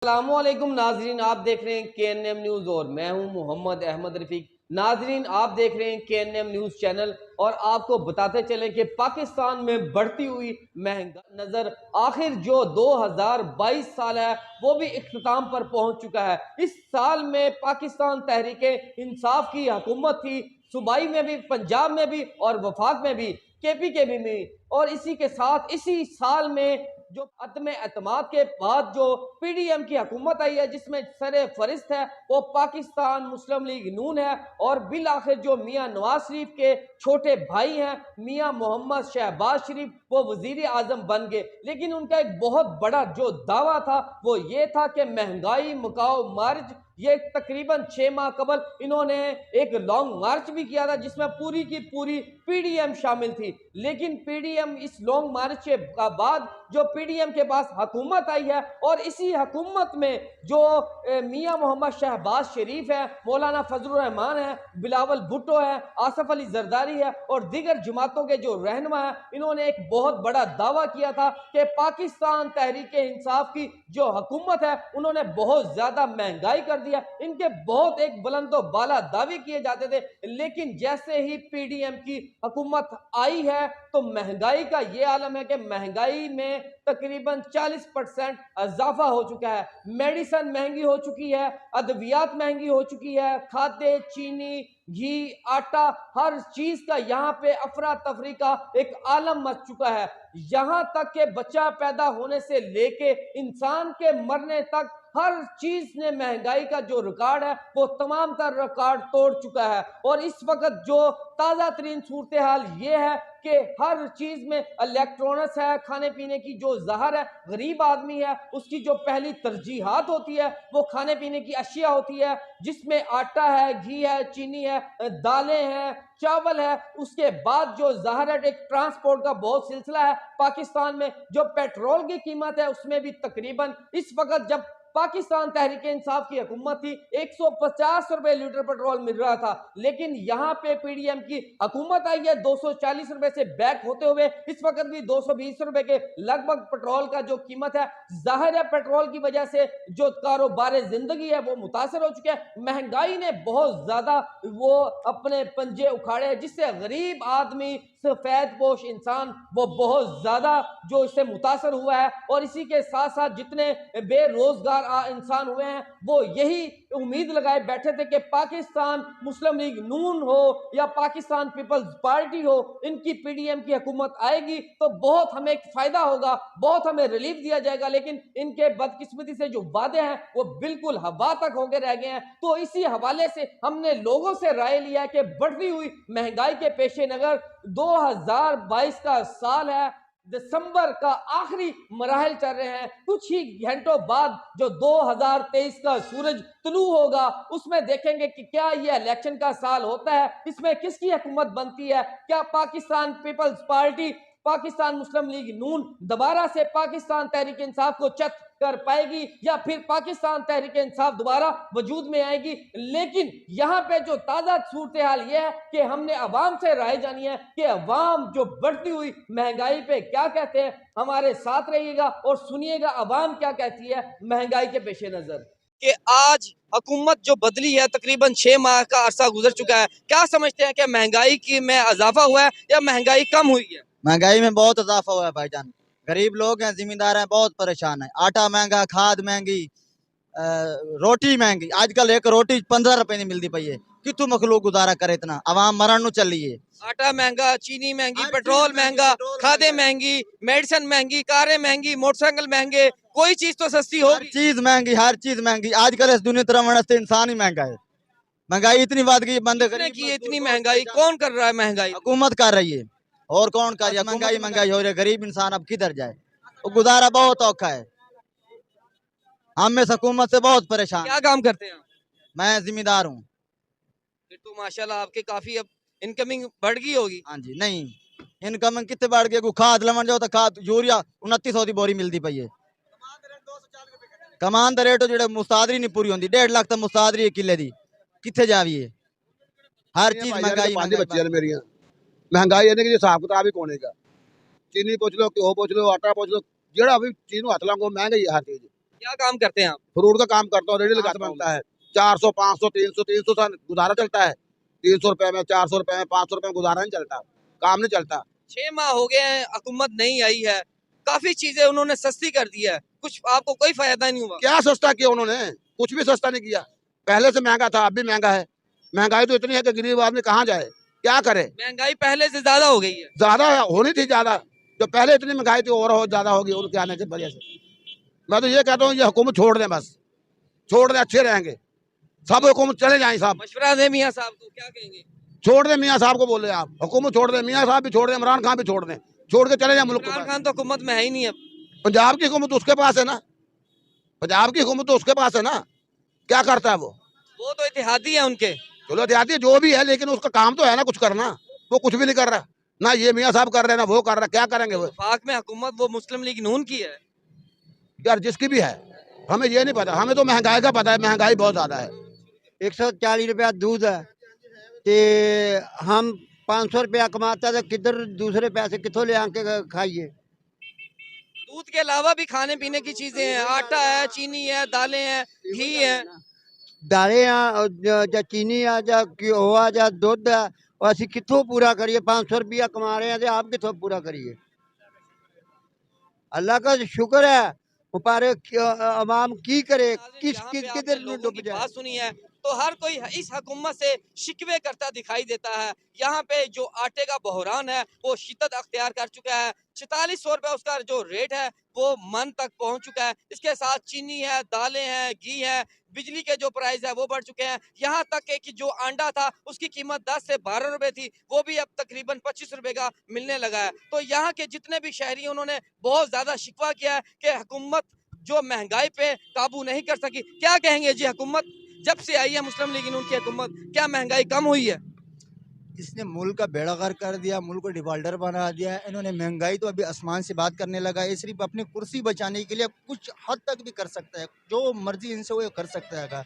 अस्सलामुअलैकुम नाजरीन, आप देख रहे हैं KNM न्यूज़ और मैं हूं मोहम्मद अहमद रफीक। नाजरीन, आप देख रहे हैं KNM न्यूज़ चैनल और आपको बताते चले कि पाकिस्तान में बढ़ती हुई महंगाई नज़र आखिर जो 2022 साल है वो भी इख्तिताम पर पहुंच चुका है। इस साल में पाकिस्तान तहरीक इंसाफ की हुकूमत थी, सूबाई में भी, पंजाब में भी और वफाक में भी, KPKB में। और इसी के साथ इसी साल में जो अदम एतमाद के बाद जो PDM की हुकूमत आई है, जिसमें सरे फरिस्त है वो पाकिस्तान मुस्लिम लीग नून है और बिल आखिर जो मियाँ नवाज शरीफ के छोटे भाई हैं मियाँ मोहम्मद शहबाज शरीफ, वो वजीर आजम बन गए। लेकिन उनका एक बहुत बड़ा जो दावा था वो ये था कि महंगाई मुकाओ मार्च, ये तकरीबन 6 माह कबल इन्होंने एक लॉन्ग मार्च भी किया था जिसमें पूरी की पूरी PDM शामिल थी। लेकिन PDM इस लॉन्ग मार्च के बाद जो PDM के पास हुकूमत आई है और इसी हुकूमत में जो मियाँ मोहम्मद शहबाज शरीफ है, मौलाना फजलुर रहमान है, बिलावल भुट्टो है, आसफ अली जरदारी है और दीगर जमातों के जो रहनुमा है, इन्होंने एक बहुत बड़ा दावा किया था कि पाकिस्तान तहरीक इंसाफ की जो हुकूमत है उन्होंने बहुत ज्यादा महंगाई कर दिया। इनके बहुत एक बुलंदो बाला दावे किए जाते थे, लेकिन जैसे ही PDM की हुकूमत आई है तो महंगाई का ये आलम है कि महंगाई में तकरीबन 40% इजाफा हो चुका है। मेडिसन महंगी हो चुकी है, अद्वियात महंगी हो चुकी है, खाद्य, चीनी, घी, आटा, हर चीज का यहाँ पे अफरा तफरी का एक आलम मच चुका है। यहाँ तक के बच्चा पैदा होने से लेके इंसान के मरने तक हर चीज ने महंगाई का जो रिकॉर्ड है वो तमाम तर रिकॉर्ड तोड़ चुका है। और इस वक्त जो ताजा तरीन सूरत हाल ये है कि हर चीज में इलेक्ट्रॉनिक्स है, खाने पीने की जो जहर है, गरीब आदमी है उसकी जो पहली तरजीहात होती है वो खाने पीने की अशिया होती है जिसमें आटा है, घी है, चीनी है, दालें हैं, चावल है। उसके बाद जो जहर है, एक ट्रांसपोर्ट का बहुत सिलसिला है पाकिस्तान में। जो पेट्रोल की कीमत है उसमें भी तकरीबन इस वक्त जब पाकिस्तान तहरीक इंसाफ की हुकूमत थी 150 रुपए लीटर पेट्रोल मिल रहा था, लेकिन यहाँ पे PDM की हुकूमत आई है 240 रुपए से बैक होते हुए इस वक्त भी 220 रुपए के लगभग पेट्रोल का जो कीमत है। जाहिर है पेट्रोल की वजह से जो कारोबार जिंदगी है वो मुतासर हो चुके हैं। महंगाई ने बहुत ज्यादा वो अपने पंजे उखाड़े जिससे गरीब आदमी, सफेद पोश इंसान वो बहुत ज्यादा जो इससे मुतासर हुआ है। और इसी के साथ साथ जितने बेरोजगार इंसान हुए हैं वो यही उम्मीद लगाए बैठे थे कि पाकिस्तान मुस्लिम लीग नून हो या पाकिस्तान पीपल्स पार्टी हो, इनकी PDM की हुकूमत आएगी तो बहुत हमें फायदा होगा, बहुत हमें रिलीफ दिया जाएगा। लेकिन इनके बदकिस्मती से जो वादे हैं वो बिल्कुल हवा तक होके रह गए हैं। तो इसी हवाले से हमने लोगों से राय लिया कि बढ़ती हुई महंगाई के पेश नजर 2022 का साल है, दिसंबर का आखिरी मराहल चल रहे हैं, कुछ ही घंटों बाद जो 2023 का सूरज तुलू होगा उसमें देखेंगे कि क्या यह इलेक्शन का साल होता है, इसमें किसकी हुकूमत बनती है। क्या पाकिस्तान पीपल्स पार्टी, पाकिस्तान मुस्लिम लीग नून दोबारा से पाकिस्तान तहरीक इंसाफ को चत कर पाएगी या फिर पाकिस्तान तहरीक इंसाफ दोबारा वजूद में आएगी। लेकिन यहाँ पे जो ताजा सूरत हाल ये है कि हमने अवाम से राय जानी है कि अवाम जो बढ़ती हुई महंगाई पे क्या कहते हैं। हमारे साथ रहिएगा और सुनिएगा अवाम क्या कहती है महंगाई के पेश नजर। कि आज हुकूमत जो बदली है तकरीबन 6 माह का अरसा गुजर चुका है, क्या समझते हैं कि महंगाई की में इजाफा हुआ है या महंगाई कम हुई है? महंगाई में बहुत इजाफा हुआ है भाईजान। गरीब लोग हैं, जिम्मेदार हैं, बहुत परेशान है। आटा महंगा, खाद महंगी, रोटी महंगी। आजकल एक रोटी 15 रुपए नहीं मिलती पई है। कितु मखलूक गुजारा करे इतना, अवाम मरण नु चली है। आटा महंगा, चीनी महंगी, पेट्रोल महंगा, खादें महंगी, मेडिसिन महंगी, कारें महंगी, मोटरसाइकिल महंगे, कोई चीज तो सस्ती हर होगी। चीज महंगी, हर चीज महंगी। आजकल इस दुनिया तरह से इंसान ही महंगा है। महंगाई इतनी बात की बंद की इतनी महंगाई कौन कर रहा है? महंगाई हुकूमत कर रही है और कौन कर रही है? महंगाई महंगाई हो रही है, गरीब इंसान अब किधर जाए? गुजारा बहुत औखा है। हम में हुकूमत से बहुत परेशान। क्या काम करते हैं आप? मैं जिम्मेदार हूँ। फिर तो माशाल्लाह आपके काफी अब इनकमिंग बढ़ गई होगी। हाँ जी, नहीं इनकम कितने बढ़ गए। खाद लमन जाओ तो खाद यूरिया 2900 की बोरी मिलती पई है। कमान दा रेट जो मुस्तादरी नहीं पूरी होती। 1.5 लाख तो मुस्तादरी है किले की, कितने जावी है? हर चीज महंगाई। 5 बच्चियां ने मेरियां। महंगाई ਇਹਨੇ ਕਿ ਹਿਸਾਬ ਕਿਤਾਬ ਹੀ ਕੋਣੇਗਾ। चीनी पूछ लो, घ्यो पूछ लो, आटा पूछ लो, जेड़ा भी चीज ਨੂੰ ਹੱਥ ਲਾਂਗੋ महंगाई है हर चीज। क्या काम करते हैं आप? फ्रूट का काम करता हूँ, रेडी लगाता बनता है। 400 500 300 से गुजारा चलता है। 300 रुपए में, 400 रुपए में, 500 रुपए में गुजारा नहीं चलता, काम नहीं चलता। 6 माह हो गए हैं, हुकूमत नहीं आई है, काफी चीजें उन्होंने सस्ती कर दी है, कुछ आपको कोई फायदा नहीं हुआ? क्या सस्ता किया उन्होंने? कुछ भी सस्ता नहीं किया। पहले से महंगा था, अब भी महंगा है। महंगाई तो इतनी है कि गरीब आदमी कहाँ जाए, क्या करे। महंगाई पहले से ज्यादा हो गई है। ज्यादा होनी थी, ज्यादा जो पहले इतनी महंगाई थी और ज्यादा होगी उनके आने से वजह से। मैं तो ये कहता हूँ ये हुकूमत छोड़ दें, बस छोड़ दें, अच्छे रहेंगे सब। हुकूमत चले जाए साहब, मशवरा दे मियाँ साहब को, क्या कहेंगे? छोड़ दें मियाँ साहब को, बोले आप हुकूमत छोड़ दें, मियाँ साहब भी छोड़ दें, इमरान खान भी छोड़ दें, छोड़ के चले जाए मुल्क को। इमरान खान तो हुकूमत में है ही नहीं अब। पंजाब की हुकूमत उसके पास है ना, पंजाब की हुकूमत तो उसके पास है ना, क्या करता है वो तो इत्तेहादी है उनके। चलो देहाती जो भी है, लेकिन उसका काम तो है ना कुछ करना, वो कुछ भी नहीं कर रहा ना। ये मियाँ साहब कर रहे हैं ना वो कर रहा है, क्या करेंगे वो? वफाक में हुकूमत वो मुस्लिम लीग नून की है। यार जिसकी भी है, हमें ये नहीं पता, हमें तो महंगाई का पता है, महंगाई बहुत ज्यादा है। 140 रुपया दूध है ते हम 500 रुपया कमाता तो किधर दूसरे पैसे कितों ले आके खाइए। दूध के अलावा भी खाने पीने की चीजें हैं, आटा है, चीनी है, दालें हैं, घी है। दालें आ जा चीनी आ जा घ्यो आ जा दुध है, और असं कितों पूरा करिए। 500 रुपया कमा रहे हैं तो आप कितों पूरा करिए। अल्लाह का शुक्र है, पर अवाम की करे, किधर डूब जाए। बात सुनी है तो हर कोई इस हुकूमत से शिकवे करता दिखाई देता है। यहाँ पे जो आटे का बहरान है वो शिद्दत अख्तियार कर चुका है। 4400 रुपए उसका जो रेट है वो मन तक पहुंच चुका है। इसके साथ चीनी है, दालें हैं, घी है, बिजली के जो प्राइस है वो बढ़ चुके हैं। यहाँ तक कि जो अंडा था उसकी कीमत 10 से 12 रुपए थी, वो भी अब तकरीबन 25 रुपए का मिलने लगा है। तो यहाँ के जितने भी शहरी उन्होंने बहुत ज्यादा शिकवा किया है कि हुकूमत जो महंगाई पे काबू नहीं कर सकी। क्या कहेंगे जी, हुकूमत जब से आई है मुस्लिम लीग नून की हुकूमत, क्या महंगाई कम हुई है? इसने मुल्क का बेड़ा गर्क कर दिया, मुल्क को डिफॉल्टर बना दिया है। इन्होंने महंगाई तो अभी आसमान से बात करने लगा है। सिर्फ अपनी कुर्सी बचाने के लिए कुछ हद तक भी कर सकता है, जो मर्जी इनसे वो कर सकता है।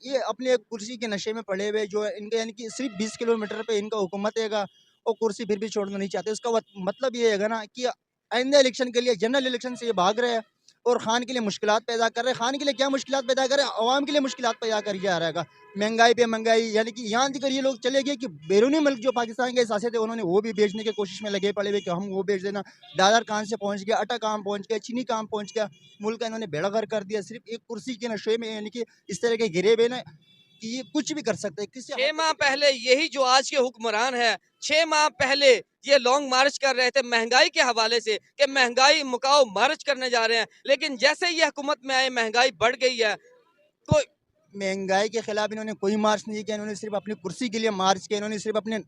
ये अपने एक कुर्सी के नशे में पड़े हुए जो है, इनके यानी कि सिर्फ 20 किलोमीटर पे इनका हुकूमत है और कुर्सी फिर भी छोड़ना नहीं चाहते। उसका मतलब ये है ना कि आइंदा इलेक्शन के लिए, जनरल इलेक्शन से ये भाग रहे हैं और खान के लिए मुश्किलात पैदा कर रहे हैं। खान के लिए क्या मुश्किलात पैदा कर रहे हैं? अवाम के लिए मुश्किलात पैदा कर जा रहा है। महंगाई पे महंगाई, यानी कि यहाँ तक ये लोग चले गए कि बैरूनी मुल्क जो पाकिस्तान के हिसाब थे उन्होंने वो भी बेचने की कोशिश में लगे पड़े हुए कि हम वो बेच देना। दादर कहाँ से पहुँच गया, आटा कहाँ पहुँच गया, चीनी कहाँ पहुँच गया। मुल्क का इन्होंने बेड़ा गर्क कर दिया सिर्फ एक कुर्सी के नशे में, यानी कि इस तरह के गिरे हुए ना कि ये कुछ भी कर सकते हैं। 6 माह पहले यही जो आज के हुक्मरान है, 6 माह पहले ये लॉन्ग मार्च कर रहे थे महंगाई के हवाले से कि महंगाई मुकाओ, मार्च करने जा रहे हैं। लेकिन जैसे ये हुकूमत में आए महंगाई बढ़ गई है। तो महंगाई के खिलाफ इन्होंने कोई मार्च नहीं किया, इन्होंने सिर्फ अपनी कुर्सी के लिए मार्च किया। इन्होंने सिर्फ अपने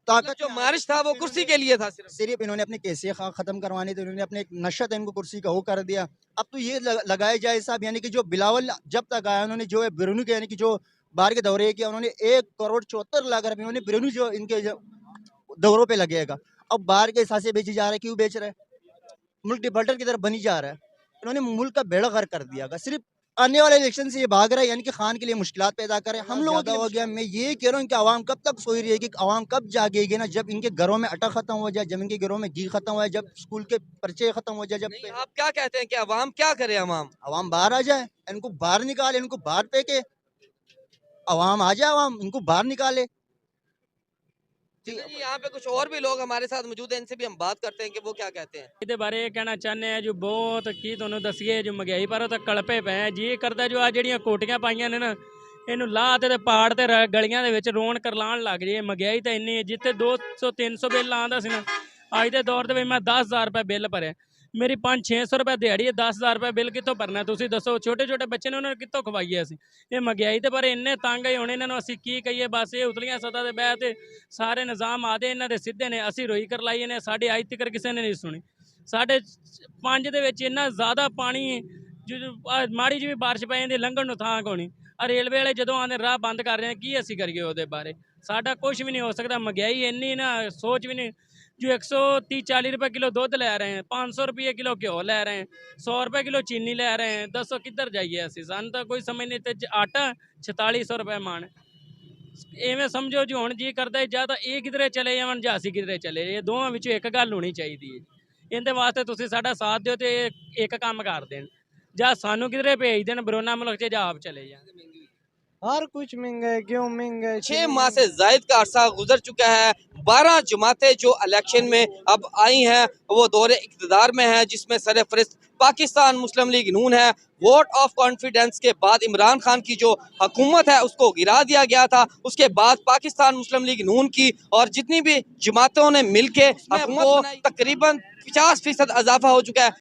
ताकत जो मार्च था वो कुर्सी के लिए था, सिर्फ इन्होंने अपने केसे खत्म करवाने थे। इन्होंने अपने एक नशा था इनको कुर्सी का वो कर दिया। अब तो ये लगाए जाए साहब, यानी कि जो बिलावल जब तक आया उन्होंने जो है बिरूनी के, यानी कि जो बाहर के दौरे किया उन्होंने 1,74,00,000 रुपये उन्होंने बिरूनी जो इनके दौरों पे लगेगा। अब बाहर के हिसाब से बेची जा रहा है, क्यों बेच रहे हैं? मुल्क डिफॉल्टर की तरफ बनी जा रहा है। इन्होंने मुल्क का बेड़ा गर्क कर दिया। सिर्फ आने वाले इलेक्शन से ये भाग रहा है, यानी कि खान के लिए मुश्किलात पैदा करे। हम लोग ज्यादा हो गया। मैं ये कह रहा हूँ कि आवाम कब तक सोई रहेगी, आवाम कब जागेगी ना, जब इनके घरों में आटा खत्म हो जाए, जब इनके घरों में घी खत्म हो जाए, जब स्कूल के पर्चे खत्म हो जाए। जब आप क्या कहते हैं कि आवाम क्या करे? आवाम बाहर आ जाए, इनको बाहर निकाले, इनको बाहर फेंके। आवाम आ जाए, आवाम इनको बाहर निकाले। यहाँ पे कुछ और भी लोग हमारे साथ मौजूद हैं, इनसे भी हम बात करते हैं कि वो क्या कहते हैं। ਇਹਦੇ ਬਾਰੇ ਇਹ ਕਹਿਣਾ ਚਾਹੁੰਦੇ ਆ ਜੋ ਬਹੁਤ ਕੀ ਤੁਹਾਨੂੰ ਦੱਸੀਏ ਜੋ ਮਹਿੰਗਾਈ ਪਰ ਉਹ ਤਾਂ ਕਲਪੇ ਪਏ ਆ। ਜੀ ਕਰਦਾ ਜੋ ਆ ਜਿਹੜੀਆਂ ਕੋਟੀਆਂ ਪਾਈਆਂ ਨੇ ਨਾ ਇਹਨੂੰ ਲਾਹ ਤੇ ਪਾੜ ਤੇ ਗਲੀਆਂ ਦੇ ਵਿੱਚ ਰੋਣ ਕਰਲਾਣ ਲੱਗ ਜੇ। ਮਹਿੰਗਾਈ ਤਾਂ ਇੰਨੀ ਜਿੱਥੇ 200 300 ਬਿੱਲ ਆਉਂਦਾ ਸੀ ਨਾ, ਅੱਜ ਦੇ ਦੌਰ ਦੇ ਵਿੱਚ ਮੈਂ 10,000 ਰੁਪਏ ਬਿੱਲ ਭਰਿਆ। ਮੇਰੀ 500-600 ਰੁਪਏ ਦਿਹਾੜੀ ਹੈ, 10,000 ਰੁਪਏ ਬਿੱਲ ਕਿੱਥੋਂ ਭਰਨਾ ਤੁਸੀਂ ਦੱਸੋ? ਛੋਟੇ ਛੋਟੇ ਬੱਚੇ ਨੇ ਉਹਨਾਂ ਨੂੰ ਕਿੱਥੋਂ ਖਵਾਈਏ ਅਸੀਂ? ਇਹ ਮਹਿੰਗਾਈ ਤੇ ਪਰ ਇੰਨੇ ਤੰਗ ਆਏ ਹੁਣ ਇਹਨਾਂ ਨੂੰ ਅਸੀਂ ਕੀ ਕਹੀਏ। ਬਸ ਇਹ ਉਤਲੀਆਂ ਸਤਾ ਦੇ ਬਹਿ ਤੇ ਸਾਰੇ ਨਿਜ਼ਾਮ ਆਦੇ ਇਹਨਾਂ ਦੇ ਸਿੱਧੇ ਨੇ। ਅਸੀਂ ਰੋਈ ਕਰ ਲਾਈ ਨੇ, ਸਾਡੀ ਅੱਜ ਤੱਕ ਕਿਸੇ ਨੇ ਨਹੀਂ ਸੁਣੀ। ਸਾਡੇ 5 ਦੇ ਵਿੱਚ ਇੰਨਾ ਜ਼ਿਆਦਾ ਪਾਣੀ ਮਾੜੀ ਜਿਹੀ ਬਾਰਿਸ਼ ਪੈ ਜਾਂਦੀ ਲੰਘਣ ਨੂੰ ਥਾਂ ਕੋਣੀ। ਆ ਰੇਲਵੇ ਵਾਲੇ ਜਦੋਂ ਆਉਂਦੇ ਰਾਹ ਬੰਦ ਕਰ ਰਹੇ ਕੀ ਅਸੀਂ ਕਰੀਏ ਉਹਦੇ ਬਾਰੇ? ਸਾਡਾ ਕੁਝ ਵੀ ਨਹੀਂ ਹੋ ਸਕਦਾ। ਮਹਿੰਗਾਈ ਇੰਨੀ ਨਾ ਸੋਚ ਵੀ ਨਹੀਂ। जो 130-140 रुपए किलो दूध ले रहे हैं, 500 रुपये किलो घ्यो ले रहे हैं, 100 रुपये किलो चीनी ले रहे हैं। दसो किधर जाइए असी? सानू तो कोई समझ नहीं। तो आटा 4600 रुपये मान। इवें समझो जो हुण जी करता है ਜਾਂ ਤਾਂ ਇਹ ਕਿਧਰੇ ਚਲੇ ਜਾਵਣ ਜਾਂ ਅਸੀਂ ਕਿਧਰੇ ਚਲੇ ਜਾਈਏ। ਦੋਵਾਂ ਵਿੱਚੋਂ ਇੱਕ ਗੱਲ ਹੋਣੀ ਚਾਹੀਦੀ ਹੈ। ਇਹਦੇ ਵਾਸਤੇ ਤੁਸੀਂ ਸਾਡਾ ਸਾਥ ਦਿਓ ਤੇ ਇੱਕ ਕੰਮ ਕਰ ਦੇਣ। ਜਾਂ ਸਾਨੂੰ ਕਿਧਰੇ ਭੇਜ ਦੇਣ ਬਰੋਨਾ ਮੁਲਕ 'ਚ ਜਾਂ ਆਪ ਚਲੇ ਜਾਣ। हर कुछ महंगा है, क्यों महंगा है? 6 माह से जायद का अरसा गुजर चुका है। 12 जमातें जो इलेक्शन में अब आई हैं वो दौरे इक़्तिदार में है, जिसमें सरफ़हरिस्त पाकिस्तान मुस्लिम लीग नून है। वोट ऑफ कॉन्फिडेंस के बाद इमरान खान की जो हुकूमत है उसको गिरा दिया गया था। उसके बाद पाकिस्तान मुस्लिम लीग नून की और जितनी भी जमातों ने मिल के हुकूमत तकरीबन 50% इजाफा हो चुका है।